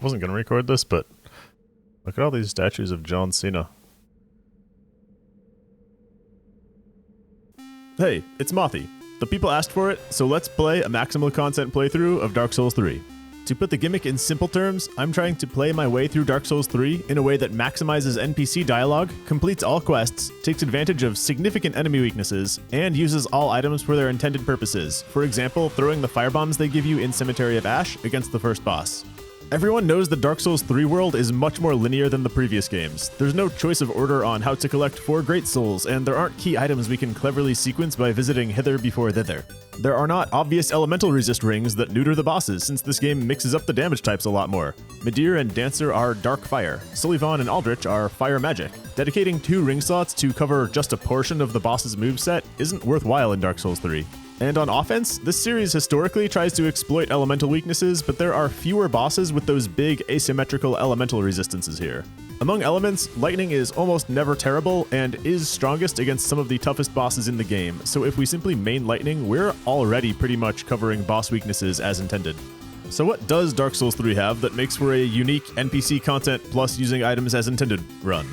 wasn't going to record this, but look at all these statues of John Cena. Hey, it's Mothy. The people asked for it, so let's play a maximal content playthrough of Dark Souls 3. To put the gimmick in simple terms, I'm trying to play my way through Dark Souls 3 in a way that maximizes NPC dialogue, completes all quests, takes advantage of significant enemy weaknesses, and uses all items for their intended purposes, for example, throwing the firebombs they give you in Cemetery of Ash against the first boss. Everyone knows the Dark Souls 3 world is much more linear than the previous games. There's no choice of order on how to collect 4 Great Souls, and there aren't key items we can cleverly sequence by visiting hither before thither. There are not obvious elemental resist rings that neuter the bosses, since this game mixes up the damage types a lot more. Midir and Dancer are Dark Fire. Sullivan and Aldrich are Fire Magic. Dedicating 2 ring slots to cover just a portion of the boss's moveset isn't worthwhile in Dark Souls 3. And on offense, this series historically tries to exploit elemental weaknesses, but there are fewer bosses with those big asymmetrical elemental resistances here. Among elements, lightning is almost never terrible and is strongest against some of the toughest bosses in the game, so if we simply main lightning, we're already pretty much covering boss weaknesses as intended. So what does Dark Souls 3 have that makes for a unique NPC content plus using items as intended run?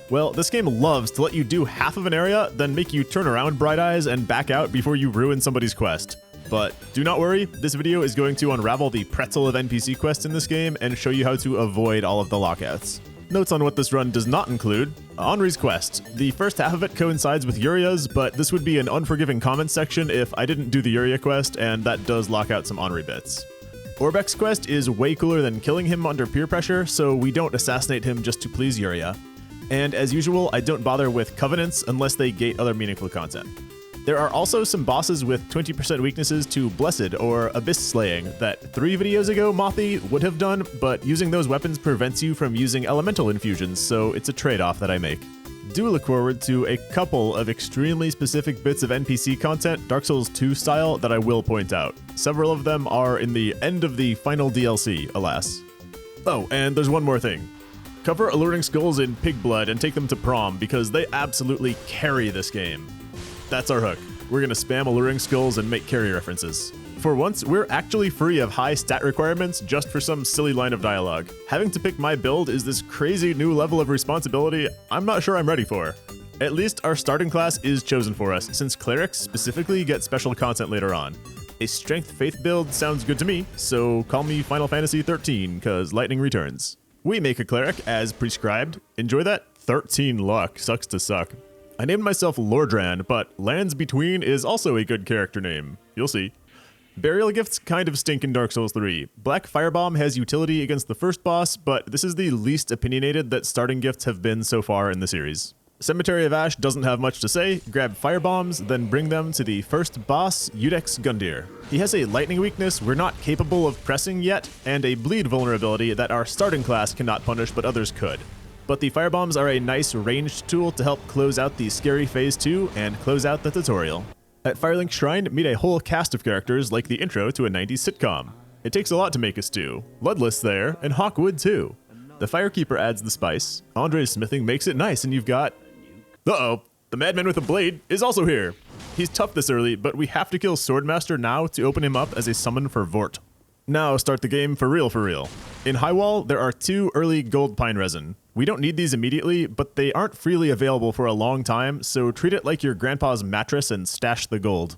Well, this game loves to let you do half of an area, then make you turn around bright eyes and back out before you ruin somebody's quest. But do not worry, this video is going to unravel the pretzel of NPC quests in this game and show you how to avoid all of the lockouts. Notes on what this run does not include: Anri's quest. The first half of it coincides with Yuria's, but this would be an unforgiving comment section if I didn't do the Yuria quest, and that does lock out some Anri bits. Orbeck's quest is way cooler than killing him under peer pressure, so we don't assassinate him just to please Yuria. And as usual, I don't bother with covenants unless they gate other meaningful content. There are also some bosses with 20% weaknesses to Blessed or Abyss Slaying that 3 videos ago Mothy would have done, but using those weapons prevents you from using elemental infusions, so it's a trade-off that I make. Do look forward to a couple of extremely specific bits of NPC content, Dark Souls 2 style, that I will point out. Several of them are in the end of the final DLC, alas. Oh, and there's one more thing. Cover Alluring Skulls in pig blood and take them to prom, because they absolutely carry this game. That's our hook. We're gonna spam Alluring Skulls and make carry references. For once, we're actually free of high stat requirements just for some silly line of dialogue. Having to pick my build is this crazy new level of responsibility I'm not sure I'm ready for. At least our starting class is chosen for us, since clerics specifically get special content later on. A strength faith build sounds good to me, so call me Final Fantasy 13, cause lightning returns. We make a cleric as prescribed. Enjoy that? 13 luck. Sucks to suck. I named myself Lordran, but Lands Between is also a good character name. You'll see. Burial gifts kind of stink in Dark Souls 3. Black Firebomb has utility against the first boss, but this is the least opinionated that starting gifts have been so far in the series. Cemetery of Ash doesn't have much to say. Grab firebombs, then bring them to the first boss, Yudex Gundyr. He has a lightning weakness we're not capable of pressing yet, and a bleed vulnerability that our starting class cannot punish but others could. But the firebombs are a nice ranged tool to help close out the scary phase 2 and close out the tutorial. At Firelink Shrine, meet a whole cast of characters like the intro to a 90s sitcom. It takes a lot to make a stew. Ludless there, and Hawkwood too. The Firekeeper adds the spice. Andre's smithing makes it nice, and you've got... Uh-oh, the madman with a blade is also here. He's tough this early, but we have to kill Swordmaster now to open him up as a summon for Vort. Now start the game for real for real. In Highwall, there are 2 early gold pine resin. We don't need these immediately, but they aren't freely available for a long time, so treat it like your grandpa's mattress and stash the gold.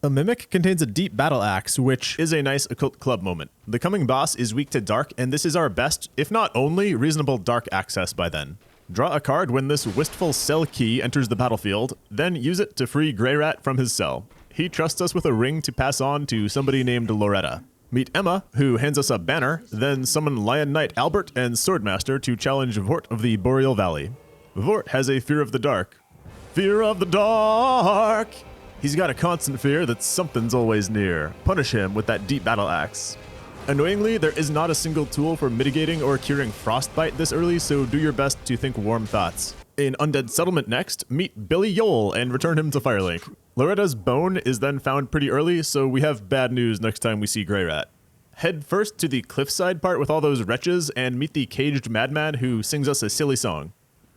A Mimic contains a deep battle axe, which is a nice occult club moment. The coming boss is weak to dark, and this is our best, if not only, reasonable dark access by then. Draw a card when this wistful cell key enters the battlefield, then use it to free Greirat from his cell. He trusts us with a ring to pass on to somebody named Loretta. Meet Emma, who hands us a banner, then summon Lion Knight Albert and Swordmaster to challenge Vort of the Boreal Valley. Vort has a fear of the dark. Fear of the dark! He's got a constant fear that something's always near. Punish him with that deep battle axe. Annoyingly, there is not a single tool for mitigating or curing frostbite this early, so do your best to think warm thoughts. In Undead Settlement next, meet Billy Yole and return him to Firelink. Loretta's bone is then found pretty early, so we have bad news next time we see Greirat. Head first to the cliffside part with all those wretches and meet the caged madman who sings us a silly song.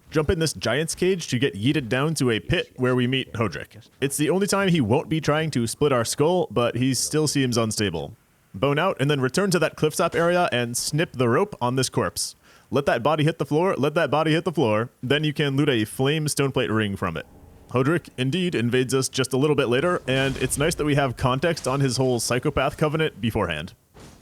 Jump in this giant's cage to get yeeted down to a pit where we meet Hodrick. It's the only time he won't be trying to split our skull, but he still seems unstable. Bone out, and then return to that cliffsap area and snip the rope on this corpse. Let that body hit the floor, let that body hit the floor, then you can loot a flame stoneplate ring from it. Hodrick indeed invades us just a little bit later, and it's nice that we have context on his whole psychopath covenant beforehand.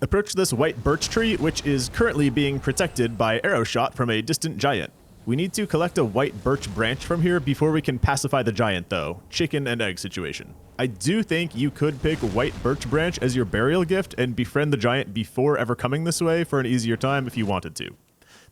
Approach this white birch tree, which is currently being protected by arrow shot from a distant giant. We need to collect a white birch branch from here before we can pacify the giant though. Chicken and egg situation. I do think you could pick white birch branch as your burial gift and befriend the giant before ever coming this way for an easier time if you wanted to.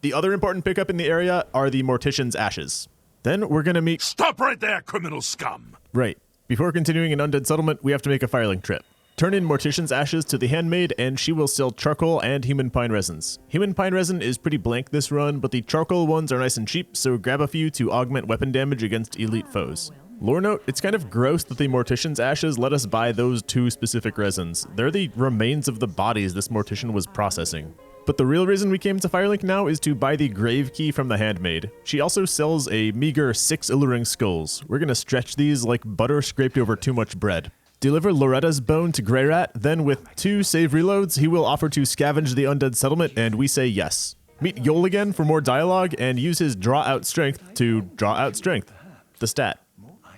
The other important pickup in the area are the Mortician's Ashes. Then we're gonna meet— Stop right there, criminal scum! Right. Before continuing an undead settlement, we have to make a firelink trip. Turn in Mortician's Ashes to the handmaid, and she will sell charcoal and human pine resins. Human pine resin is pretty blank this run, but the charcoal ones are nice and cheap, so grab a few to augment weapon damage against elite foes. Lore note, it's kind of gross that the Mortician's Ashes let us buy those two specific resins. They're the remains of the bodies this Mortician was processing. But the real reason we came to Firelink now is to buy the grave key from the handmaid. She also sells a meager 6 alluring skulls. We're gonna stretch these like butter scraped over too much bread. Deliver Loretta's bone to Greirat, then with 2 save reloads, he will offer to scavenge the undead settlement, and we say yes. Meet Yol again for more dialogue, and use his draw out strength to draw out strength, the stat.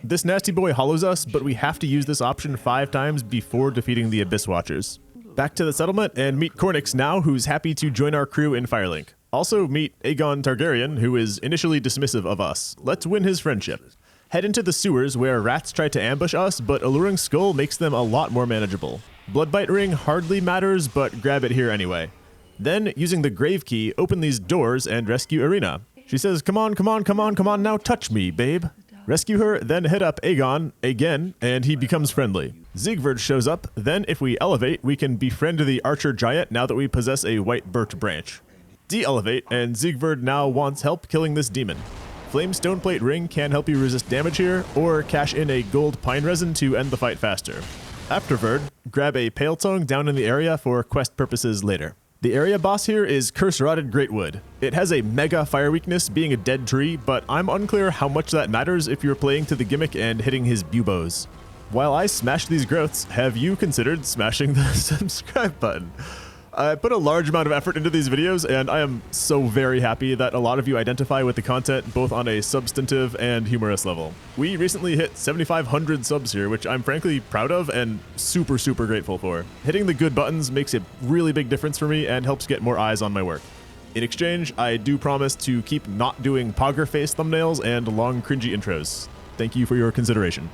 This nasty boy hollows us, but we have to use this option 5 times before defeating the Abyss Watchers. Back to the settlement and meet Cornix now, who's happy to join our crew in Firelink. Also meet Aegon Targaryen, who is initially dismissive of us. Let's win his friendship. Head into the sewers where rats try to ambush us, but Alluring Skull makes them a lot more manageable. Bloodbite Ring hardly matters, but grab it here anyway. Then, using the grave key, open these doors and rescue Irina. She says, come on, come on, come on, come on, now touch me, babe. Rescue her, then hit up Aegon again, and he becomes friendly. Siegvard shows up, then if we elevate, we can befriend the archer giant now that we possess a white birch branch. De-elevate, and Siegvard now wants help killing this demon. Flame Stoneplate Ring can help you resist damage here, or cash in a gold pine resin to end the fight faster. Afterward, grab a Pale Tongue down in the area for quest purposes later. The area boss here is Curse Rotted Greatwood. It has a mega fire weakness being a dead tree, but I'm unclear how much that matters if you're playing to the gimmick and hitting his buboes. While I smash these growths, have you considered smashing the subscribe button? I put a large amount of effort into these videos, and I am so very happy that a lot of you identify with the content both on a substantive and humorous level. We recently hit 7,500 subs here, which I'm frankly proud of and super, super grateful for. Hitting the good buttons makes a really big difference for me and helps get more eyes on my work. In exchange, I do promise to keep not doing pogger face thumbnails and long cringy intros. Thank you for your consideration.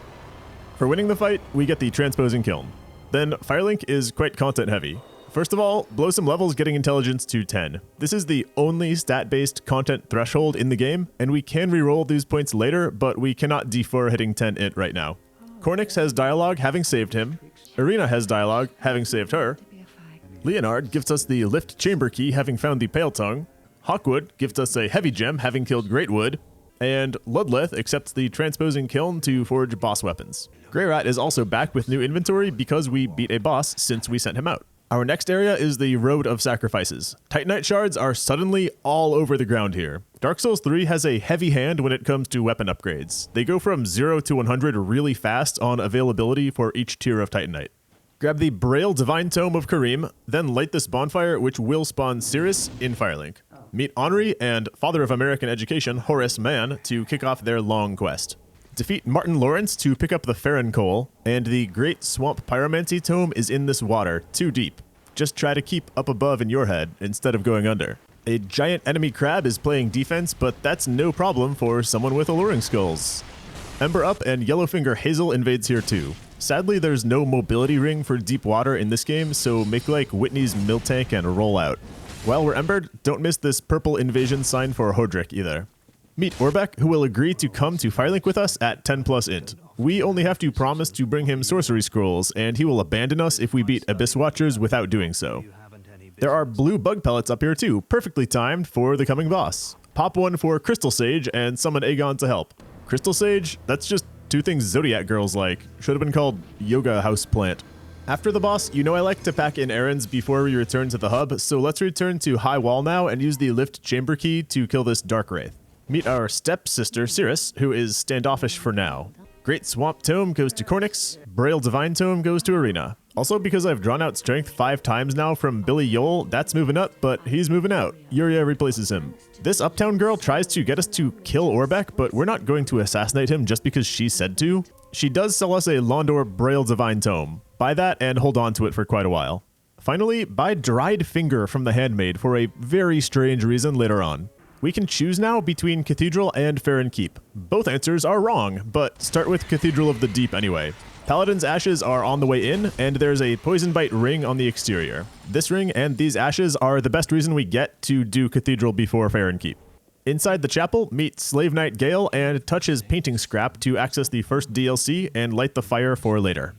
For winning the fight, we get the Transposing Kiln. Then Firelink is quite content heavy. First of all, blow some levels getting intelligence to 10. This is the only stat-based content threshold in the game, and we can reroll these points later, but we cannot defer hitting 10 int right now. Cornix has dialogue, having saved him. Irina has dialogue, having saved her. Leonard gives us the lift chamber key, having found the Pale Tongue. Hawkwood gives us a heavy gem, having killed Greatwood. And Ludleth accepts the Transposing Kiln to forge boss weapons. Greirat is also back with new inventory because we beat a boss since we sent him out. Our next area is the Road of Sacrifices. Titanite shards are suddenly all over the ground here. Dark Souls 3 has a heavy hand when it comes to weapon upgrades. They go from 0 to 100 really fast on availability for each tier of Titanite. Grab the Braille Divine Tome of Karim, then light this bonfire which will spawn Sirris in Firelink. Meet Anri and Father of American Education, Horace Mann, to kick off their long quest. Defeat Martin Lawrence to pick up the Farron Coal, and the Great Swamp Pyromancy Tome is in this water, too deep. Just try to keep up above in your head instead of going under. A giant enemy crab is playing defense, but that's no problem for someone with alluring skulls. Ember Up and Yellowfinger Hazel invades here too. Sadly, there's no mobility ring for deep water in this game, so make like Whitney's Mill Tank and roll out. While we're embered, don't miss this purple invasion sign for Hodrick either. Meet Orbeck, who will agree to come to Firelink with us at 10+ int. We only have to promise to bring him sorcery scrolls, and he will abandon us if we beat Abyss Watchers without doing so. There are blue bug pellets up here too, perfectly timed for the coming boss. Pop one for Crystal Sage and summon Aegon to help. Crystal Sage? That's just 2 things Zodiac girls like. Should have been called Yoga House Plant. After the boss, you know I like to pack in errands before we return to the hub, so let's return to High Wall now and use the Lift Chamber Key to kill this Dark Wraith. Meet our stepsister, Sirris, who is standoffish for now. Great Swamp Tome goes to Cornix, Braille Divine Tome goes to Irina. Also, because I've drawn out strength 5 times now from Billy Yole, that's moving up, but he's moving out. Yuria replaces him. This uptown girl tries to get us to kill Orbeck, but we're not going to assassinate him just because she said to. She does sell us a Londor Braille Divine Tome. Buy that and hold on to it for quite a while. Finally, buy Dried Finger from the Handmaid for a very strange reason later on. We can choose now between Cathedral and Farron Keep. Both answers are wrong, but start with Cathedral of the Deep anyway. Paladin's ashes are on the way in, and there's a poison bite ring on the exterior. This ring and these ashes are the best reason we get to do Cathedral before Farron Keep. Inside the chapel, meet Slave Knight Gale and touch his painting scrap to access the first DLC and light the fire for later.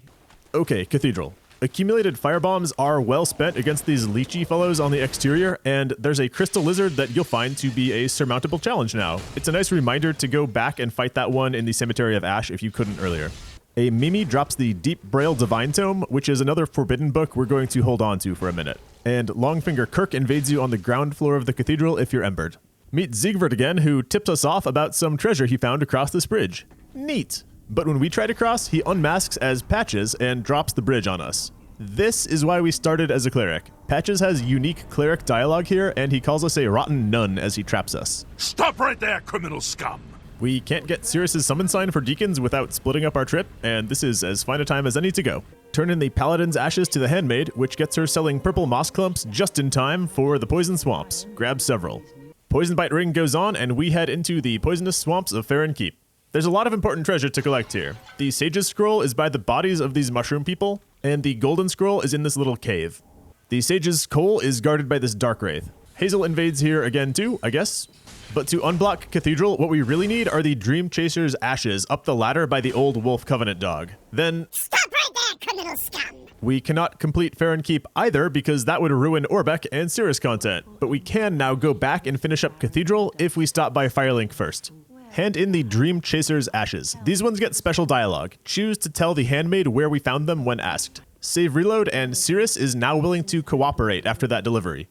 Okay, Cathedral. Accumulated firebombs are well spent against these leechy fellows on the exterior, and there's a crystal lizard that you'll find to be a surmountable challenge now. It's a nice reminder to go back and fight that one in the Cemetery of Ash if you couldn't earlier. A Mimi drops the Deep Braille Divine Tome, which is another forbidden book we're going to hold on to for a minute. And Longfinger Kirk invades you on the ground floor of the cathedral if you're embered. Meet Siegfried again, who tips us off about some treasure he found across this bridge. Neat! But when we try to cross, he unmasks as Patches and drops the bridge on us. This is why we started as a cleric. Patches has unique cleric dialogue here, and he calls us a rotten nun as he traps us. Stop right there, criminal scum! We can't get Sirris' summon sign for deacons without splitting up our trip, and this is as fine a time as any to go. Turn in the Paladin's ashes to the Handmaid, which gets her selling purple moss clumps just in time for the poison swamps. Grab several. Poison bite ring goes on, and we head into the poisonous swamps of Farron Keep. There's a lot of important treasure to collect here. The Sage's Scroll is by the bodies of these mushroom people, and the Golden Scroll is in this little cave. The Sage's Coal is guarded by this Dark Wraith. Hazel invades here again too, I guess. But to unblock Cathedral, what we really need are the Dream Chaser's ashes up the ladder by the old Wolf Covenant dog. Then... Stop right there, criminal scum! We cannot complete Farron Keep either because that would ruin Orbeck and Sirris content. But we can now go back and finish up Cathedral if we stop by Firelink first. Hand in the Dream Chaser's ashes. These ones get special dialogue. Choose to tell the Handmaid where we found them when asked. Save reload, and Sirris is now willing to cooperate after that delivery.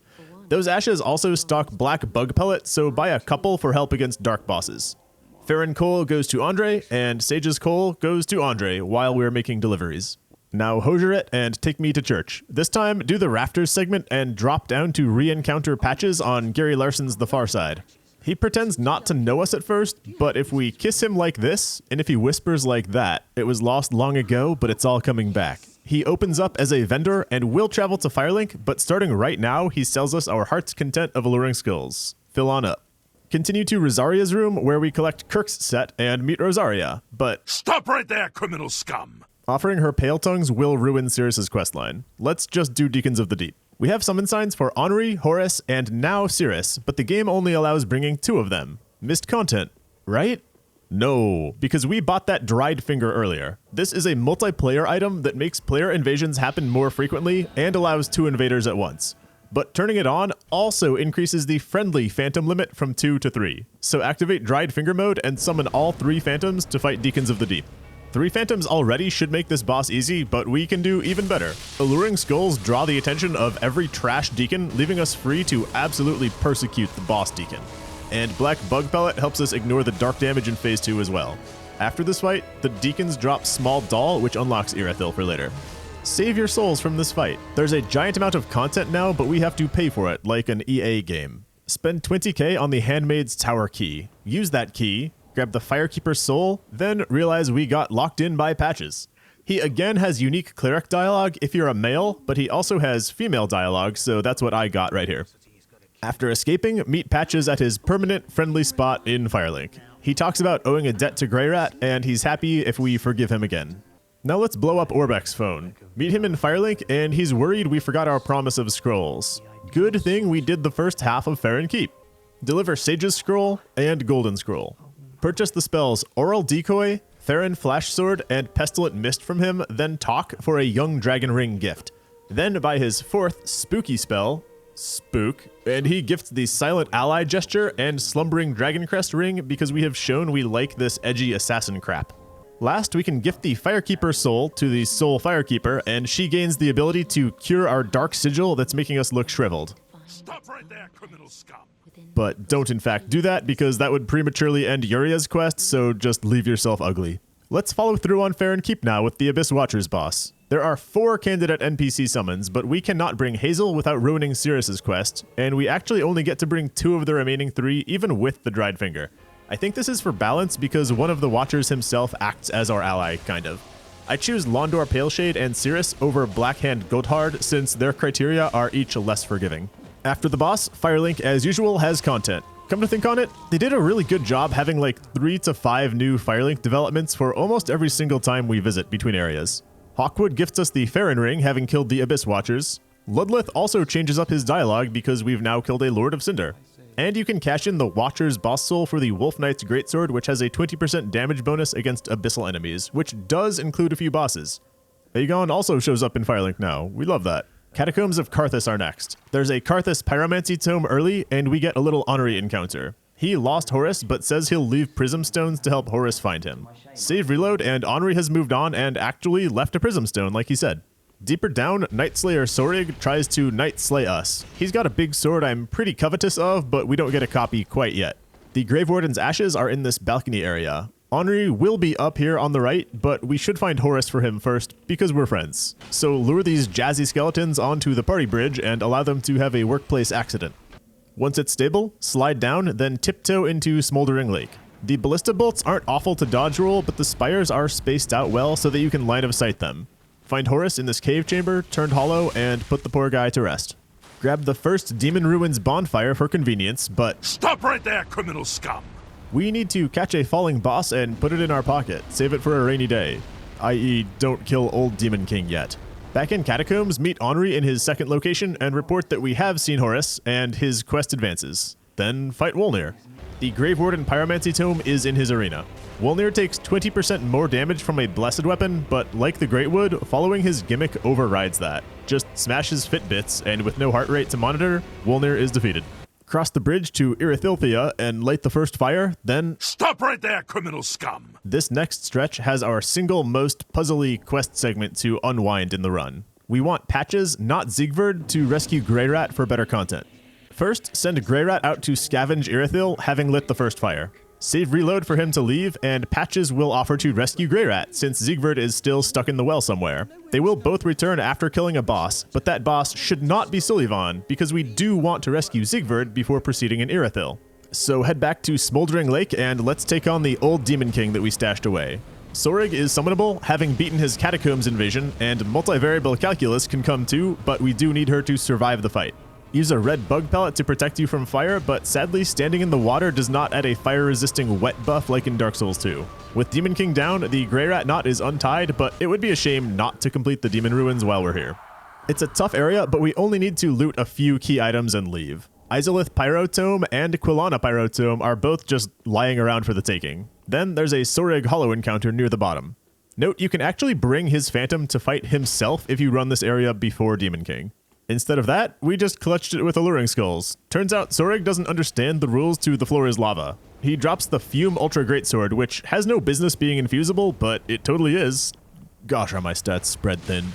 Those ashes also stock black bug pellet, so buy a couple for help against dark bosses. Farron Coal goes to Andre, and Sage's Coal goes to Andre while we're making deliveries. Now hosier it and take me to church. This time, do the Rafters segment and drop down to re-encounter Patches on Gary Larson's The Far Side. He pretends not to know us at first, but if we kiss him like this, and if he whispers like that, it was lost long ago, but it's all coming back. He opens up as a vendor and will travel to Firelink, but starting right now, he sells us our heart's content of alluring skills. Fill on up. Continue to Rosaria's room, where we collect Kirk's set and meet Rosaria, but... Stop right there, criminal scum! Offering her Pale Tongues will ruin Sirris' questline. Let's just do Deacons of the Deep. We have summon signs for Anri, Horus, and now Sirris, but the game only allows bringing 2 of them. Missed content, right? No, because we bought that Dried Finger earlier. This is a multiplayer item that makes player invasions happen more frequently and allows 2 invaders at once. But turning it on also increases the friendly phantom limit from 2 to 3. So activate Dried Finger mode and summon all 3 phantoms to fight Deacons of the Deep. 3 phantoms already should make this boss easy, but we can do even better. Alluring skulls draw the attention of every trash deacon, leaving us free to absolutely persecute the boss deacon. And Black Bug Pellet helps us ignore the dark damage in Phase 2 as well. After this fight, the deacons drop Small Doll, which unlocks Irithyll for later. Save your souls from this fight. There's a giant amount of content now, but we have to pay for it, like an EA game. Spend 20k on the Handmaid's Tower key. Use that key, grab the Firekeeper's soul, then realize we got locked in by Patches. He again has unique cleric dialogue if you're a male, but he also has female dialogue, so that's what I got right here. After escaping, meet Patches at his permanent friendly spot in Firelink. He talks about owing a debt to Greirat, and he's happy if we forgive him again. Now let's blow up Orbeck's phone. Meet him in Firelink, and he's worried we forgot our promise of scrolls. Good thing we did the first half of Farron Keep. Deliver Sage's Scroll and Golden Scroll. Purchase the spells Oral Decoy, Theron Flash Sword, and Pestilent Mist from him, then talk for a Young Dragon Ring gift. Then buy his 4th spooky spell, Spook, and he gifts the Silent Ally gesture and Slumbering Dragon Crest ring because we have shown we like this edgy assassin crap. Last, we can gift the Firekeeper soul to the Soul Firekeeper, and she gains the ability to cure our dark sigil that's making us look shriveled. Stop right there, criminal scum! But don't in fact do that because that would prematurely end Yuria's quest, so just leave yourself ugly. Let's follow through on Farron Keep now with the Abyss Watchers boss. There are 4 candidate NPC summons, but we cannot bring Hazel without ruining Sirris' quest, and we actually only get to bring 2 of the remaining 3 even with the dried finger. I think this is for balance because one of the Watchers himself acts as our ally, kind of. I choose Londor Paleshade and Sirris over Blackhand Gotthard since their criteria are each less forgiving. After the boss, Firelink as usual has content. Come to think on it, they did a really good job having like 3 to 5 new Firelink developments for almost every single time we visit between areas. Hawkwood gifts us the Farron Ring, having killed the Abyss Watchers. Ludleth also changes up his dialogue because we've now killed a Lord of Cinder. And you can cash in the Watcher's Boss Soul for the Wolf Knight's Greatsword, which has a 20% damage bonus against abyssal enemies, which does include a few bosses. Aegon also shows up in Firelink now. We love that. Catacombs of Karthus are next. There's a Karthus Pyromancy Tome early, and we get a little Anri encounter. He lost Horus, but says he'll leave Prism Stones to help Horus find him. Save reload, and Anri has moved on and actually left a Prism Stone, like he said. Deeper down, Nightslayer Sorig tries to Night Slay us. He's got a big sword I'm pretty covetous of, but we don't get a copy quite yet. The Grave Warden's ashes are in this balcony area. Anri will be up here on the right, but we should find Horus for him first, because we're friends. So lure these jazzy skeletons onto the party bridge and allow them to have a workplace accident. Once it's stable, slide down, then tiptoe into Smoldering Lake. The ballista bolts aren't awful to dodge roll, but the spires are spaced out well so that you can line of sight them. Find Horus in this cave chamber, turned hollow, and put the poor guy to rest. Grab the first Demon Ruins bonfire for convenience, but Stop right there, criminal scum! we need to catch a falling boss and put it in our pocket, save it for a rainy day. I.e., don't kill old Demon King yet. Back in Catacombs, meet Anri in his second location and report that we have seen Horus and his quest advances. Then fight Wolnir. The Grave Warden Pyromancy Tome is in his arena. Wolnir takes 20% more damage from a blessed weapon, but like the Greatwood, following his gimmick overrides that. Just smashes Fitbits, and with no heart rate to monitor, Wolnir is defeated. Cross the bridge to Irithilthia and light the first fire, then Stop right there, criminal scum! this next stretch has our single most puzzly quest segment to unwind in the run. We want Patches, not Siegvard, to rescue Greirat for better content. First, send Greirat out to scavenge Irithil, having lit the first fire. Save reload for him to leave, and Patches will offer to rescue Greirat, since Siegvard is still stuck in the well somewhere. They will both return after killing a boss, but that boss should not be Sullivan, because we do want to rescue Siegvard before proceeding in Irithil. So head back to Smoldering Lake, and let's take on the old Demon King that we stashed away. Sorig is summonable, having beaten his Catacombs invasion, and multivariable calculus can come too, but we do need her to survive the fight. Use a red bug pellet to protect you from fire, but sadly standing in the water does not add a fire-resisting wet buff like in Dark Souls 2. With Demon King down, the Greirat knot is untied, but it would be a shame not to complete the Demon Ruins while we're here. It's a tough area, but we only need to loot a few key items and leave. Izalith Pyrotome and Quilana Pyrotome are both just lying around for the taking. Then there's a Sorig Hollow encounter near the bottom. Note, you can actually bring his Phantom to fight himself if you run this area before Demon King. Instead of that, we just clutched it with Alluring Skulls. Turns out Sorig doesn't understand the rules to The Floor is Lava. He drops the Fume Ultra Greatsword, which has no business being infusible, but it totally is. Gosh, are my stats spread thin.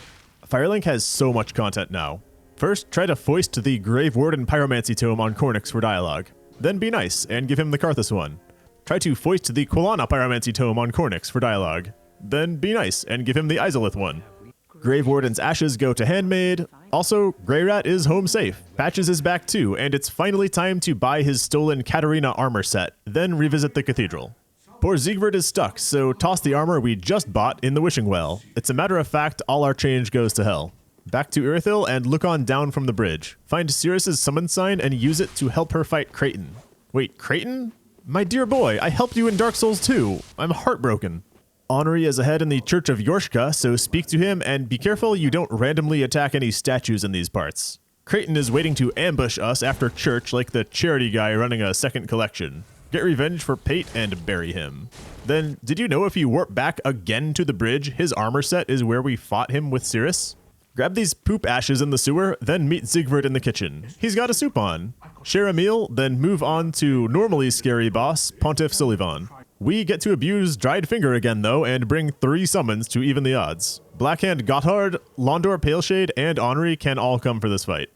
Firelink has so much content now. First, try to foist the Grave Warden Pyromancy Tome on Cornix for dialogue. Then be nice, and give him the Karthus one. Try to foist the Quilana Pyromancy Tome on Cornix for dialogue. Then be nice, and give him the Izalith one. Grave Warden's ashes go to Handmaid. Also, Greirat is home safe. Patches is back too, and it's finally time to buy his stolen Katarina armor set, then revisit the cathedral. Poor Siegvard is stuck, so toss the armor we just bought in the Wishing Well. It's a matter of fact, all our change goes to hell. Back to Irithil and look on down from the bridge. Find Sirris' summon sign and use it to help her fight Creighton. Wait, Creighton? My dear boy, I helped you in Dark Souls 2. I'm heartbroken. Anri is ahead in the Church of Yorshka, so speak to him and be careful you don't randomly attack any statues in these parts. Creighton is waiting to ambush us after church like the charity guy running a second collection. Get revenge for Pate and bury him. Then, did you know if you warp back again to the bridge, his armor set is where we fought him with Sirris? Grab these poop ashes in the sewer, then meet Siegvard in the kitchen. He's got a soup on. Share a meal, then move on to normally scary boss, Pontiff Sullivan. We get to abuse Dried Finger again though, and bring 3 summons to even the odds. Blackhand Gotthard, Londor Paleshade, and Anri can all come for this fight.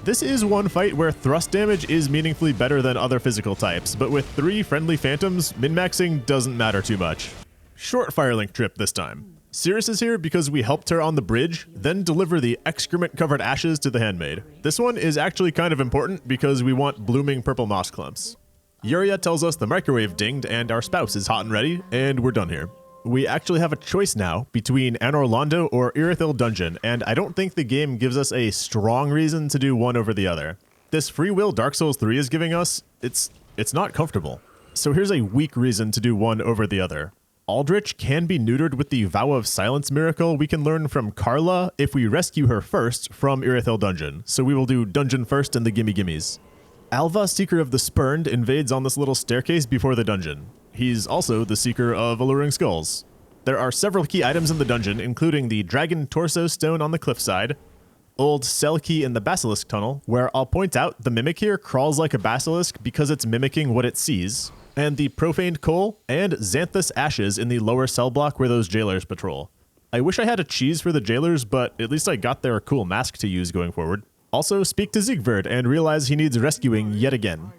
This is one fight where thrust damage is meaningfully better than other physical types, but with 3 friendly phantoms, min-maxing doesn't matter too much. Short Firelink trip this time. Sirris is here because we helped her on the bridge, then deliver the excrement-covered ashes to the handmaid. This one is actually kind of important because we want blooming purple moss clumps. Yuria tells us the microwave dinged and our spouse is hot and ready, and we're done here. We actually have a choice now between Anor Londo or Irithyll Dungeon, and I don't think the game gives us a strong reason to do one over the other. This free will Dark Souls 3 is giving us, it's not comfortable. So here's a weak reason to do one over the other. Aldrich can be neutered with the Vow of Silence miracle we can learn from Carla if we rescue her first from Irithyll Dungeon, so we will do Dungeon first in the Gimme Gimmes. Alva, Seeker of the Spurned, invades on this little staircase before the dungeon. He's also the Seeker of Alluring Skulls. There are several key items in the dungeon, including the Dragon Torso Stone on the cliffside, Old Cell Key in the Basilisk Tunnel, where I'll point out the Mimic here crawls like a basilisk because it's mimicking what it sees, and the Profaned Coal and Xanthus Ashes in the lower cell block where those jailers patrol. I wish I had a cheese for the jailers, but at least I got their cool mask to use going forward. Also, speak to Siegvard and realize he needs rescuing yet again.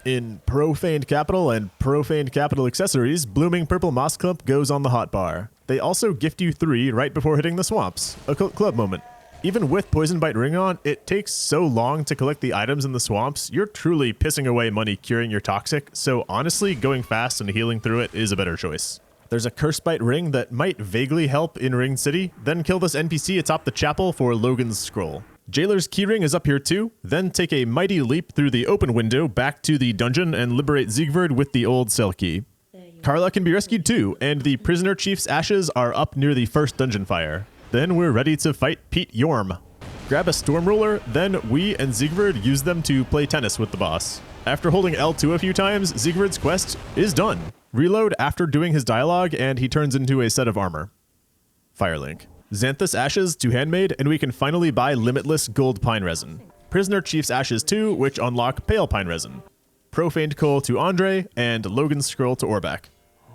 In Profaned Capital and Profaned Capital accessories, Blooming Purple Moss Clump goes on the hotbar. They also gift you 3 right before hitting the swamps. A Cult Club moment. Even with Poison Bite Ring on, it takes so long to collect the items in the swamps, you're truly pissing away money curing your toxic, so honestly, going fast and healing through it is a better choice. There's a Curse Bite Ring that might vaguely help in Ring City, then kill this NPC atop the chapel for Logan's Scroll. Jailer's Keyring is up here too, then take a mighty leap through the open window back to the dungeon and liberate Siegvard with the Old Cell Key. Carla can be rescued too, and the Prisoner Chief's ashes are up near the first dungeon fire. Then we're ready to fight Pete Yorm. Grab a Storm Ruler, then we and Siegvard use them to play tennis with the boss. After holding L2 a few times, Siegvard's quest is done. Reload after doing his dialogue, and he turns into a set of armor. Firelink. Xanthus Ashes to Handmaid, and we can finally buy Limitless Gold Pine Resin. Prisoner Chief's Ashes 2, which unlock Pale Pine Resin. Profaned Coal to Andre, and Logan's Scroll to Orbeck.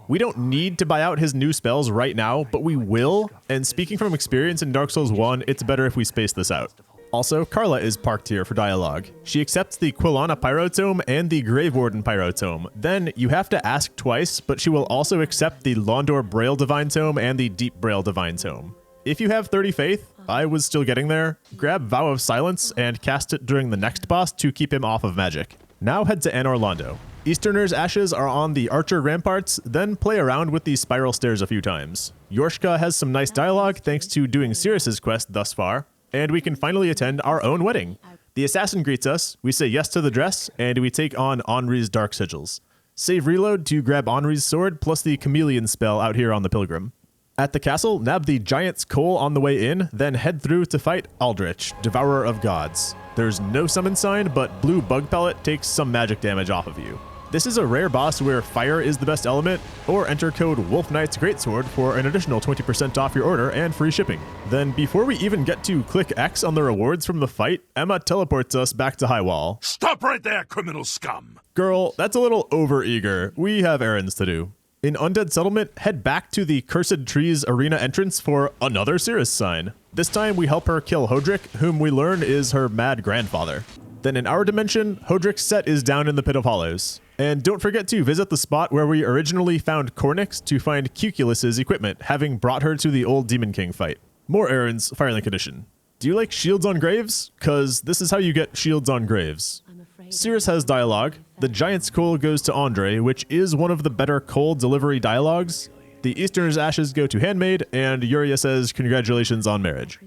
We don't need to buy out his new spells right now, but we will, and speaking from experience in Dark Souls 1, it's better if we space this out. Also, Carla is parked here for dialogue. She accepts the Quilana Pyrotome and the Grave Warden Pyrotome. Then, you have to ask twice, but she will also accept the Londor Braille Divine Tome and the Deep Braille Divine Tome. If you have 30 faith, I was still getting there, grab Vow of Silence and cast it during the next boss to keep him off of magic. Now head to Anor Londo. Easterner's Ashes are on the Archer Ramparts, then play around with the Spiral Stairs a few times. Yorshka has some nice dialogue thanks to doing Sirris' quest thus far, and we can finally attend our own wedding. The assassin greets us, we say yes to the dress, and we take on Anri's Dark Sigils. Save reload to grab Anri's sword plus the Chameleon spell out here on the Pilgrim. At the castle, nab the Giant's Coal on the way in, then head through to fight Aldrich, Devourer of Gods. There's no summon sign, but blue bug pellet takes some magic damage off of you. This is a rare boss where fire is the best element, or enter code Wolf Knight's Greatsword for an additional 20% off your order and free shipping. Then before we even get to click X on the rewards from the fight, Emma teleports us back to Highwall. Stop right there, criminal scum! Girl, that's a little over-eager. We have errands to do. In Undead Settlement, head back to the Cursed Trees Arena entrance for another Sirris sign. This time we help her kill Hodrick, whom we learn is her mad grandfather. Then in our dimension, Hodrick's set is down in the Pit of Hollows. And don't forget to visit the spot where we originally found Cornix to find Cuculus's equipment, having brought her to the old Demon King fight. More errands, Firelink Edition. Do you like shields on graves? Cause this is how you get shields on graves. Sirris has dialogue. The Giant's Coal goes to Andre, which is one of the better coal delivery dialogues. The Easterner's Ashes go to Handmaid, and Yuria says congratulations on marriage.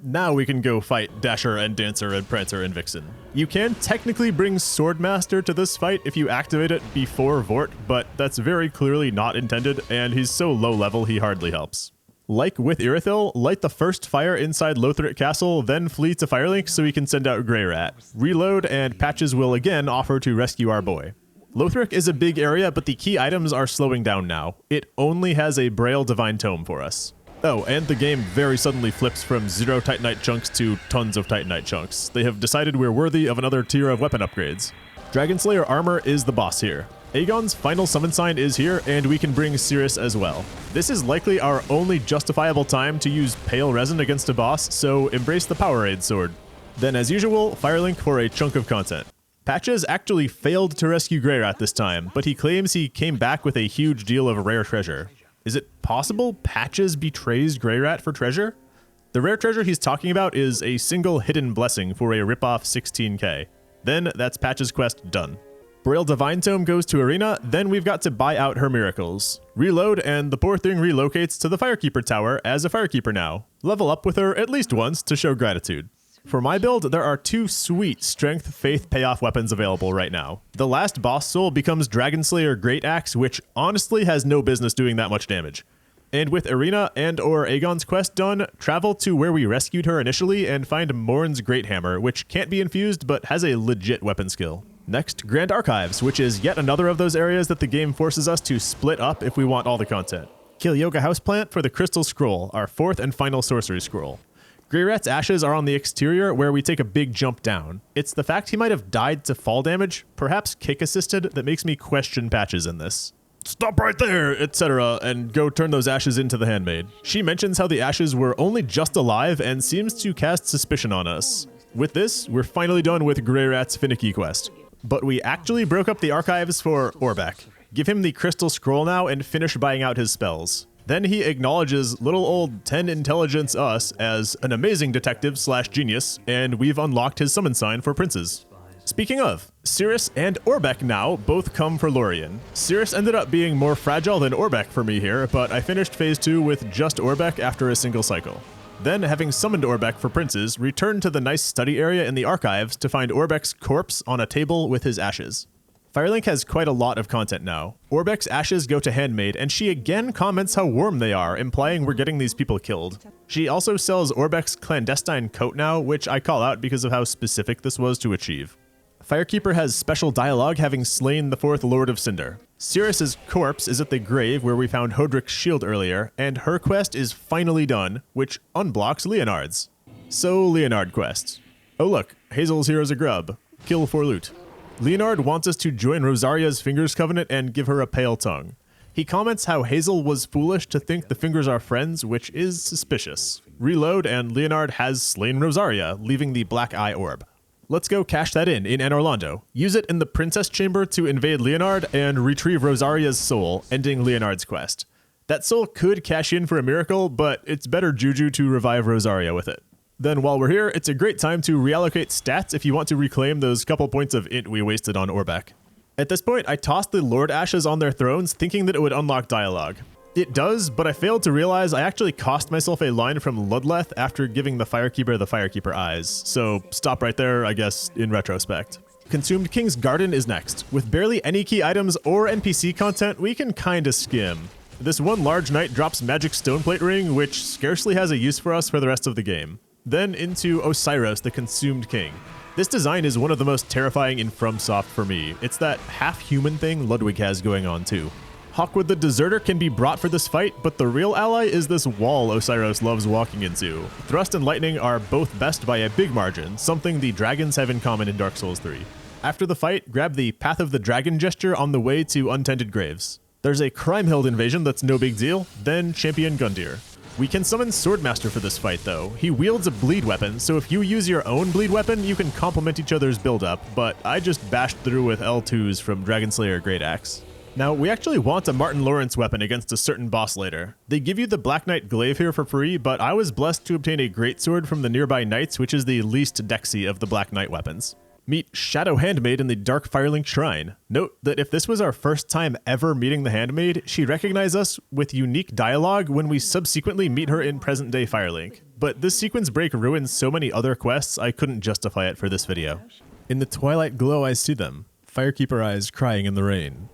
Now we can go fight Dasher and Dancer and Prancer and Vixen. You can technically bring Swordmaster to this fight if you activate it before Vort, but that's very clearly not intended, and he's so low level he hardly helps. Like with Irithyll, light the first fire inside Lothric Castle, then flee to Firelink so we can send out Greirat. Reload, and Patches will again offer to rescue our boy. Lothric is a big area, but the key items are slowing down now. It only has a Braille Divine Tome for us. Oh, and the game very suddenly flips from 0 Titanite chunks to tons of Titanite chunks. They have decided we're worthy of another tier of weapon upgrades. Dragonslayer armor is the boss here. Aegon's final summon sign is here, and we can bring Sirris as well. This is likely our only justifiable time to use Pale Resin against a boss, so embrace the Powerade sword. Then as usual, Firelink for a chunk of content. Patches actually failed to rescue Greirat this time, but he claims he came back with a huge deal of rare treasure. Is it possible Patches betrays Greirat for treasure? The rare treasure he's talking about is a single hidden blessing for a ripoff 16k. Then that's Patches' quest done. Braille Divine Tome goes to Irina, then we've got to buy out her miracles. Reload, and the poor thing relocates to the Firekeeper Tower as a Firekeeper now. Level up with her at least once to show gratitude. For my build, there are 2 sweet Strength Faith payoff weapons available right now. The last boss soul becomes Dragonslayer Great Axe, which honestly has no business doing that much damage. And with Irina and or Aegon's quest done, travel to where we rescued her initially and find Morn's Great Hammer, which can't be infused but has a legit weapon skill. Next, Grand Archives, which is yet another of those areas that the game forces us to split up if we want all the content. Kill Yoga Houseplant for the Crystal Scroll, our 4th and final sorcery scroll. Greirat's ashes are on the exterior where we take a big jump down. It's the fact he might have died to fall damage, perhaps kick assisted, that makes me question Patches in this. Stop right there, etc., and go turn those ashes into the handmaid. She mentions how the ashes were only just alive and seems to cast suspicion on us. With this, we're finally done with Greirat's finicky quest. But we actually broke up the archives for Orbeck. Give him the Crystal Scroll now and finish buying out his spells. Then he acknowledges little old 10 intelligence us as an amazing detective / genius, and we've unlocked his summon sign for princes. Speaking of, Sirris and Orbeck now both come for Lorien. Sirris ended up being more fragile than Orbeck for me here, but I finished phase 2 with just Orbeck after a single cycle. Then, having summoned Orbeck for princes, returned to the nice study area in the archives to find Orbeck's corpse on a table with his ashes. Firelink has quite a lot of content now. Orbeck's ashes go to Handmaid, and she again comments how warm they are, implying we're getting these people killed. She also sells Orbeck's clandestine coat now, which I call out because of how specific this was to achieve. Firekeeper has special dialogue having slain the 4th Lord of Cinder. Sirris's corpse is at the grave where we found Hodrick's shield earlier, and her quest is finally done, which unblocks Leonard's. So Leonard quest. Oh look, Hazel's hero's a grub. Kill for loot. Leonard wants us to join Rosaria's Fingers Covenant and give her a pale tongue. He comments how Hazel was foolish to think the Fingers are friends, which is suspicious. Reload, and Leonard has slain Rosaria, leaving the Black Eye Orb. Let's go cash that in Anne Orlando. Use it in the Princess Chamber to invade Leonard and retrieve Rosaria's soul, ending Leonard's quest. That soul could cash in for a miracle, but it's better juju to revive Rosaria with it. Then while we're here, it's a great time to reallocate stats if you want to reclaim those couple points of int we wasted on Orbeck. At this point, I tossed the Lord Ashes on their thrones thinking that it would unlock dialogue. It does, but I failed to realize I actually cost myself a line from Ludleth after giving the Firekeeper eyes, so stop right there, I guess, in retrospect. Consumed King's Garden is next. With barely any key items or NPC content, we can kinda skim. This one large knight drops Magic Stoneplate Ring, which scarcely has a use for us for the rest of the game. Then into Osiros, the Consumed King. This design is one of the most terrifying in FromSoft for me. It's that half-human thing Ludwig has going on too. Hawkwood the Deserter can be brought for this fight, but the real ally is this wall Osiros loves walking into. Thrust and Lightning are both best by a big margin, something the dragons have in common in Dark Souls 3. After the fight, grab the Path of the Dragon gesture on the way to Untended Graves. There's a Crimehild invasion that's no big deal, then champion Gundyr. We can summon Swordmaster for this fight though. He wields a bleed weapon, so if you use your own bleed weapon, you can complement each other's build-up, but I just bashed through with L2s from Dragonslayer Great Axe. Now, we actually want a Martin Lawrence weapon against a certain boss later. They give you the Black Knight Glaive here for free, but I was blessed to obtain a Greatsword from the nearby Knights, which is the least dexy of the Black Knight weapons. Meet Shadow Handmaid in the Dark Firelink Shrine. Note that if this was our first time ever meeting the Handmaid, she'd recognize us with unique dialogue when we subsequently meet her in present-day Firelink. But this sequence break ruins so many other quests, I couldn't justify it for this video. In the twilight glow I see them, Firekeeper eyes crying in the rain.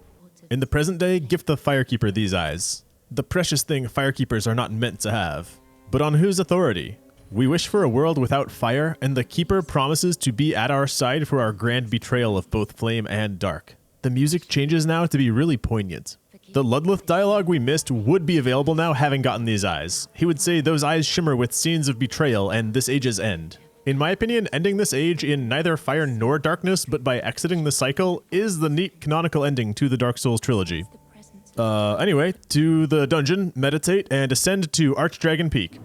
In the present day, gift the Firekeeper these eyes. The precious thing Firekeepers are not meant to have. But on whose authority? We wish for a world without fire, and the Keeper promises to be at our side for our grand betrayal of both flame and dark. The music changes now to be really poignant. The Ludleth dialogue we missed would be available now having gotten these eyes. He would say those eyes shimmer with scenes of betrayal and this age's end. In my opinion, ending this age in neither fire nor darkness, but by exiting the cycle, is the neat canonical ending to the Dark Souls trilogy. Anyway, to the dungeon, meditate, and ascend to Archdragon Peak.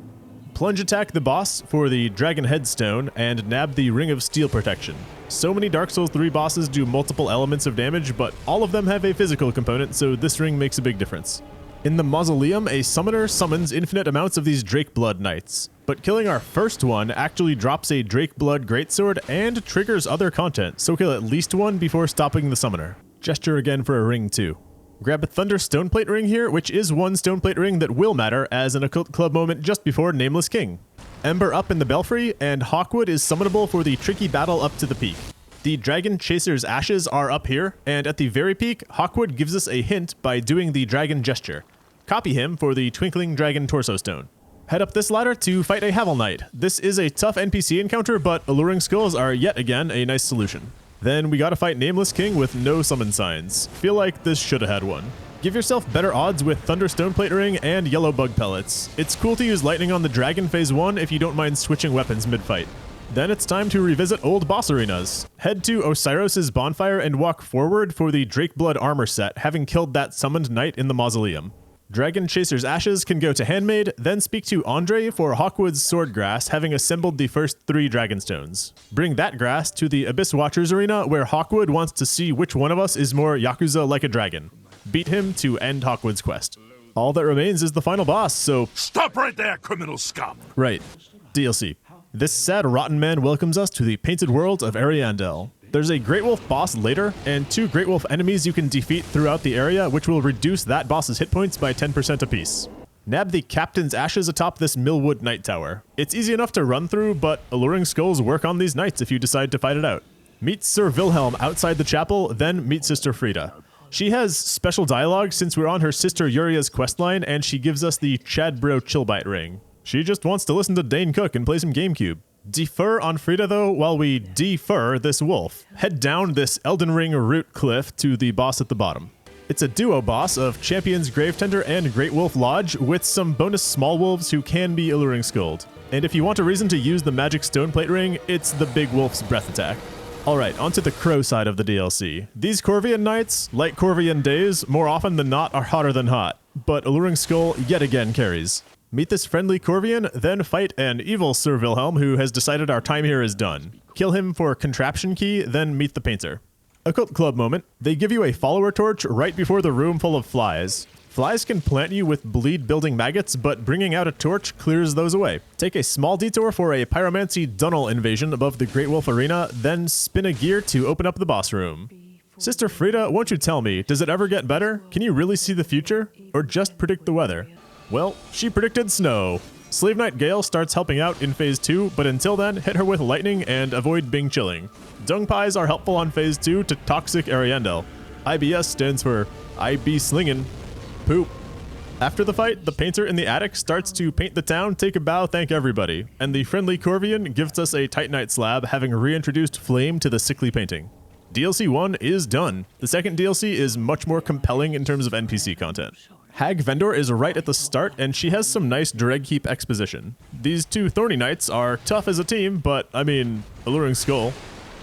Plunge attack the boss for the Dragon Headstone, and nab the Ring of Steel Protection. So many Dark Souls 3 bosses do multiple elements of damage, but all of them have a physical component, so this ring makes a big difference. In the mausoleum, a summoner summons infinite amounts of these Drake Blood Knights, but killing our first one actually drops a Drake Blood Greatsword and triggers other content, so kill at least one before stopping the summoner. Gesture again for a ring too. Grab a Thunder Stoneplate ring here, which is one Stoneplate ring that will matter as an Occult Club moment just before Nameless King. Ember up in the Belfry, and Hawkwood is summonable for the tricky battle up to the peak. The Dragon Chaser's Ashes are up here, and at the very peak, Hawkwood gives us a hint by doing the Dragon Gesture. Copy him for the Twinkling Dragon Torso Stone. Head up this ladder to fight a Havel Knight. This is a tough NPC encounter, but Alluring Skulls are yet again a nice solution. Then we gotta fight Nameless King with no summon signs. Feel like this should've had one. Give yourself better odds with Thunder Stoneplate Ring and Yellow Bug Pellets. It's cool to use Lightning on the Dragon Phase 1 if you don't mind switching weapons mid-fight. Then it's time to revisit old boss arenas. Head to Osiris's bonfire and walk forward for the Drake Blood armor set, having killed that summoned knight in the mausoleum. Dragon Chaser's Ashes can go to Handmaid, then speak to Andre for Hawkwood's Sword Grass, having assembled the first 3 Dragonstones. Bring that grass to the Abyss Watchers arena, where Hawkwood wants to see which one of us is more Yakuza like a dragon. Beat him to end Hawkwood's quest. All that remains is the final boss, so... Stop right there, criminal scum! Right. DLC. This sad rotten man welcomes us to the painted world of Ariandel. There's a Great Wolf boss later, and 2 Great Wolf enemies you can defeat throughout the area, which will reduce that boss's hit points by 10% apiece. Nab the Captain's Ashes atop this Millwood Knight Tower. It's easy enough to run through, but Alluring Skulls work on these knights if you decide to fight it out. Meet Sir Wilhelm outside the chapel, then meet Sister Frida. She has special dialogue since we're on her sister Yuria's questline, and she gives us the Chadbro Chillbite ring. She just wants to listen to Dane Cook and play some GameCube. Defer on Frida though while we defer this wolf. Head down this Elden Ring root cliff to the boss at the bottom. It's a duo boss of Champions Gravetender and Great Wolf Lodge with some bonus small wolves who can be Alluring Skulled. And if you want a reason to use the magic Stoneplate ring, it's the Big Wolf's Breath Attack. Alright, onto the crow side of the DLC. These Corvian Knights, like Corvian Days, more often than not are hotter than hot, but Alluring Skull yet again carries. Meet this friendly Corvian, then fight an evil Sir Wilhelm who has decided our time here is done. Kill him for Contraption Key, then meet the painter. Occult Club moment. They give you a follower torch right before the room full of flies. Flies can plant you with bleed-building maggots, but bringing out a torch clears those away. Take a small detour for a Pyromancy Dunnel invasion above the Great Wolf Arena, then spin a gear to open up the boss room. Sister Frida, won't you tell me, does it ever get better? Can you really see the future? Or just predict the weather? Well, she predicted snow. Slave Knight Gale starts helping out in Phase 2, but until then, hit her with lightning and avoid Bing chilling. Dung Pies are helpful on Phase 2 to Toxic Ariandel. IBS stands for I be slingin' poop. After the fight, the painter in the attic starts to paint the town, take a bow, thank everybody, and the friendly Corvian gives us a Titanite slab, having reintroduced flame to the sickly painting. DLC 1 is done. The second DLC is much more compelling in terms of NPC content. Hag Vendor is right at the start, and she has some nice Dreadkeep exposition. These 2 Thorny Knights are tough as a team, but, I mean, Alluring Skull.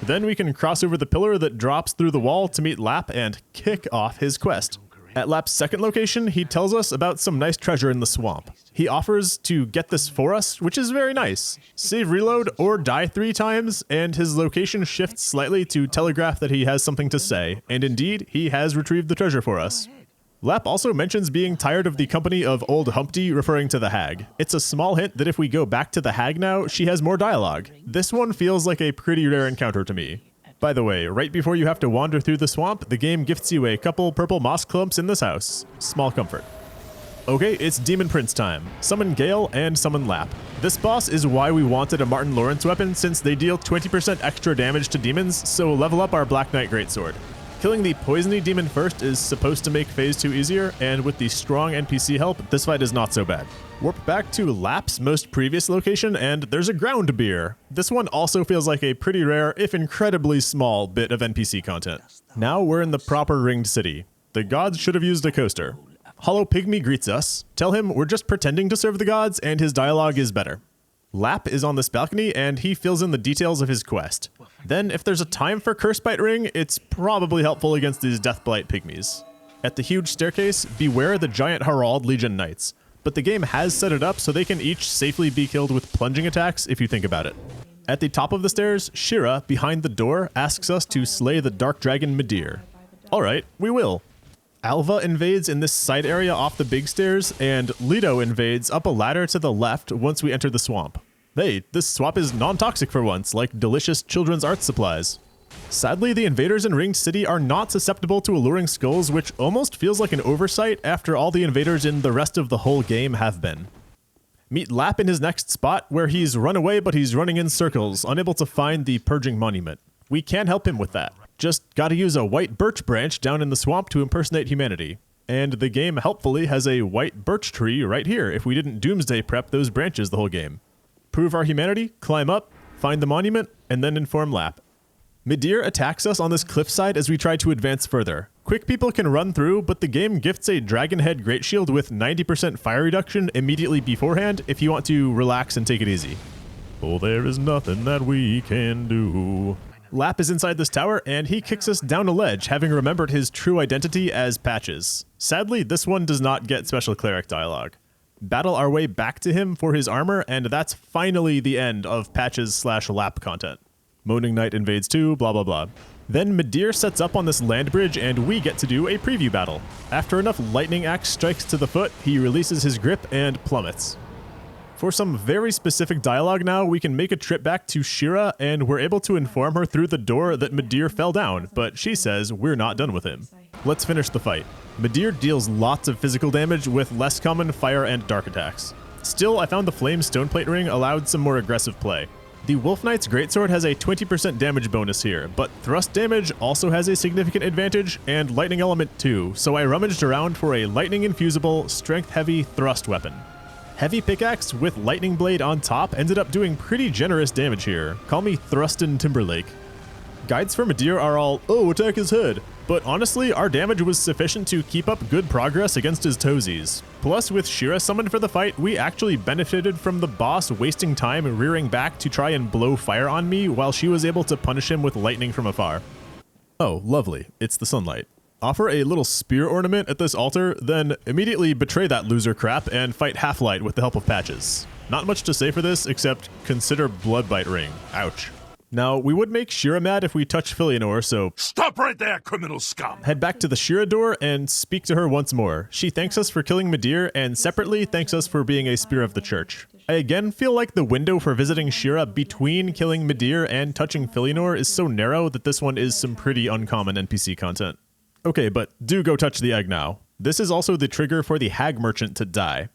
Then we can cross over the pillar that drops through the wall to meet Lapp and kick off his quest. At Lapp's second location, he tells us about some nice treasure in the swamp. He offers to get this for us, which is very nice. Save reload or die 3 times, and his location shifts slightly to telegraph that he has something to say, and indeed, he has retrieved the treasure for us. Lapp also mentions being tired of the company of Old Humpty, referring to the hag. It's a small hint that if we go back to the hag now, she has more dialogue. This one feels like a pretty rare encounter to me. By the way, right before you have to wander through the swamp, the game gifts you a couple purple moss clumps in this house. Small comfort. Okay, it's Demon Prince time. Summon Gale and summon Lapp. This boss is why we wanted a Martin Lawrence weapon, since they deal 20% extra damage to demons, so level up our Black Knight Greatsword. Killing the poisony demon first is supposed to make Phase 2 easier, and with the strong NPC help, this fight is not so bad. Warp back to Lapp's most previous location, and there's a ground beer. This one also feels like a pretty rare, if incredibly small, bit of NPC content. Now we're in the proper ringed city. The gods should have used a coaster. Hollow Pygmy greets us. Tell him we're just pretending to serve the gods, and his dialogue is better. Lapp is on this balcony, and he fills in the details of his quest. Then, if there's a time for Cursebite Ring, it's probably helpful against these Deathblight Pygmies. At the huge staircase, beware the giant Harald Legion Knights, but the game has set it up so they can each safely be killed with plunging attacks if you think about it. At the top of the stairs, Shira, behind the door, asks us to slay the Dark Dragon Midir. Alright, we will. Alva invades in this side area off the big stairs, and Leto invades up a ladder to the left once we enter the swamp. Hey, this swamp is non-toxic for once, like delicious children's art supplies. Sadly, the invaders in Ringed City are not susceptible to alluring skulls, which almost feels like an oversight after all the invaders in the rest of the whole game have been. Meet Lapp in his next spot, where he's run away but he's running in circles, unable to find the Purging Monument. We can't help him with that. Just gotta use a white birch branch down in the swamp to impersonate humanity. And the game helpfully has a white birch tree right here if we didn't doomsday prep those branches the whole game. Prove our humanity, climb up, find the monument, and then inform Lapp. Midir attacks us on this cliffside as we try to advance further. Quick people can run through, but the game gifts a Dragon Head Great Shield with 90% fire reduction immediately beforehand if you want to relax and take it easy. Oh, there is nothing that we can do. Lapp is inside this tower, and he kicks us down a ledge, having remembered his true identity as Patches. Sadly, this one does not get special cleric dialogue. Battle our way back to him for his armor, and that's finally the end of Patches/Lapp content. Moaning Knight invades too, blah blah blah. Then Midir sets up on this land bridge, and we get to do a preview battle. After enough lightning axe strikes to the foot, he releases his grip and plummets. For some very specific dialogue now, we can make a trip back to Shira, and we're able to inform her through the door that Midir fell down, but she says we're not done with him. Let's finish the fight. Midir deals lots of physical damage with less common fire and dark attacks. Still, I found the Flame Stoneplate Ring allowed some more aggressive play. The Wolf Knight's Greatsword has a 20% damage bonus here, but thrust damage also has a significant advantage, and lightning element too, so I rummaged around for a lightning infusible, strength-heavy thrust weapon. Heavy pickaxe with lightning blade on top ended up doing pretty generous damage here. Call me Thrustin Timberlake. Guides for Midir are all, oh, attack his head, but honestly, our damage was sufficient to keep up good progress against his toesies. Plus, with Shira summoned for the fight, we actually benefited from the boss wasting time rearing back to try and blow fire on me while she was able to punish him with lightning from afar. Oh, lovely. It's the sunlight. Offer a little spear ornament at this altar, then immediately betray that loser crap and fight Half-Light with the help of Patches. Not much to say for this, except consider Bloodbite Ring. Ouch. Now, we would make Shira mad if we touch Filianor, so Stop right there, criminal scum! head back to the Shira door and speak to her once more. She thanks us for killing Midir, and separately thanks us for being a Spear of the Church. I again feel like the window for visiting Shira between killing Midir and touching Filianor is so narrow that this one is some pretty uncommon NPC content. Okay, but do go touch the egg now. This is also the trigger for the Hag Merchant to die.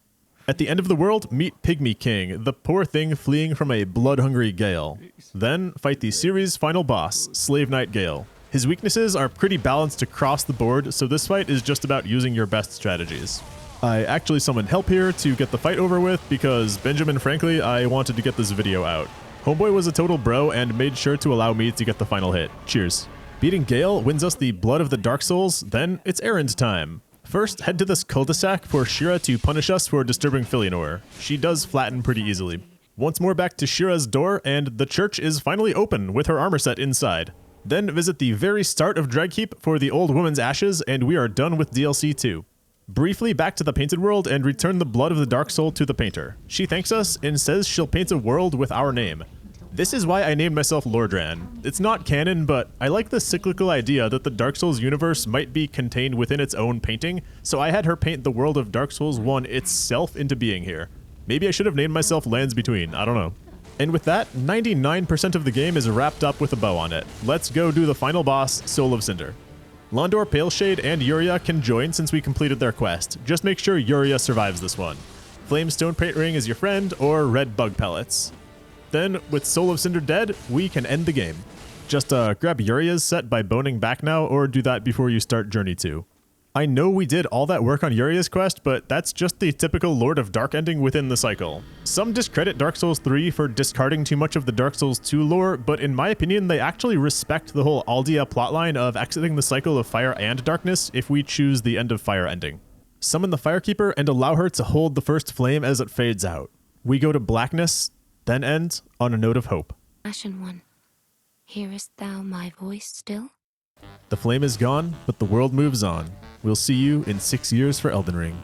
At the end of the world, meet Pygmy King, the poor thing fleeing from a blood-hungry Gale. Then, fight the series' final boss, Slave Knight Gale. His weaknesses are pretty balanced across the board, so this fight is just about using your best strategies. I actually summoned help here to get the fight over with, because, Benjamin, frankly, I wanted to get this video out. Homeboy was a total bro and made sure to allow me to get the final hit. Cheers. Beating Gale wins us the Blood of the Dark Souls, then it's errand time. First, head to this cul-de-sac for Shira to punish us for disturbing Filianor. She does flatten pretty easily. Once more back to Shira's door, and the church is finally open with her armor set inside. Then visit the very start of Dragkeep for the old woman's ashes, and we are done with DLC 2. Briefly back to the painted world and return the Blood of the Dark Soul to the painter. She thanks us and says she'll paint a world with our name. This is why I named myself Lordran. It's not canon, but I like the cyclical idea that the Dark Souls universe might be contained within its own painting, so I had her paint the world of Dark Souls 1 itself into being here. Maybe I should have named myself Lands Between, I don't know. And with that, 99% of the game is wrapped up with a bow on it. Let's go do the final boss, Soul of Cinder. Londor, Paleshade, and Yuria can join since we completed their quest. Just make sure Yuria survives this one. Flame Stoneplate Ring is your friend, or red bug pellets. Then, with Soul of Cinder dead, we can end the game. Just grab Yuria's set by boning back now, or do that before you start Journey 2. I know we did all that work on Yuria's quest, but that's just the typical Lord of Dark ending within the cycle. Some discredit Dark Souls 3 for discarding too much of the Dark Souls 2 lore, but in my opinion, they actually respect the whole Aldia plotline of exiting the cycle of fire and darkness if we choose the End of Fire ending. Summon the Firekeeper and allow her to hold the first flame as it fades out. We go to blackness, then end on a note of hope. Ashen One, hearest thou my voice still? The flame is gone, but the world moves on. We'll see you in 6 years for Elden Ring.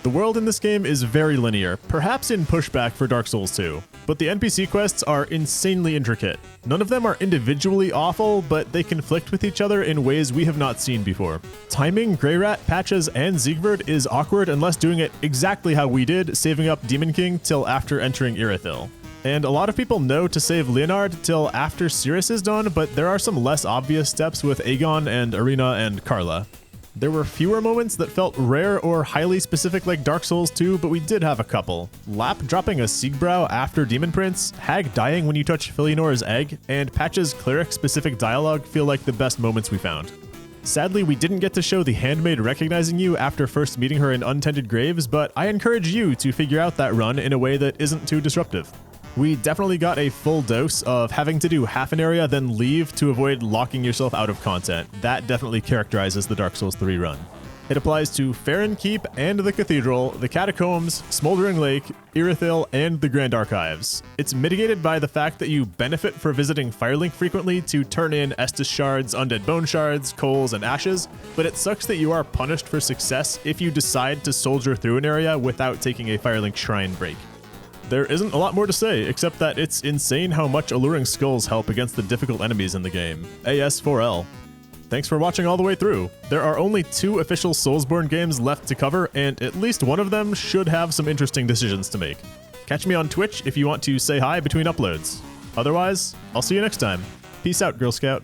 The world in this game is very linear, perhaps in pushback for Dark Souls 2, but the NPC quests are insanely intricate. None of them are individually awful, but they conflict with each other in ways we have not seen before. Timing Greirat, Patches, and Siegward is awkward unless doing it exactly how we did, saving up Demon King till after entering Irithyll. And a lot of people know to save Leonard till after Sirris is done, but there are some less obvious steps with Aegon and Irina and Carla. There were fewer moments that felt rare or highly specific like Dark Souls 2, but we did have a couple. Lapp dropping a Siegbrow after Demon Prince, Hag dying when you touch Filinor's egg, and Patch's cleric-specific dialogue feel like the best moments we found. Sadly, we didn't get to show the handmaid recognizing you after first meeting her in Untended Graves, but I encourage you to figure out that run in a way that isn't too disruptive. We definitely got a full dose of having to do half an area then leave to avoid locking yourself out of content. That definitely characterizes the Dark Souls 3 run. It applies to Farron Keep and the Cathedral, the Catacombs, Smoldering Lake, Irithyll, and the Grand Archives. It's mitigated by the fact that you benefit for visiting Firelink frequently to turn in Estus Shards, Undead Bone Shards, Coals, and Ashes, but it sucks that you are punished for success if you decide to soldier through an area without taking a Firelink Shrine break. There isn't a lot more to say, except that it's insane how much Alluring Skulls help against the difficult enemies in the game. AS4L. Thanks for watching all the way through. There are only 2 official Soulsborne games left to cover, and at least one of them should have some interesting decisions to make. Catch me on Twitch if you want to say hi between uploads. Otherwise, I'll see you next time. Peace out, Girl Scout.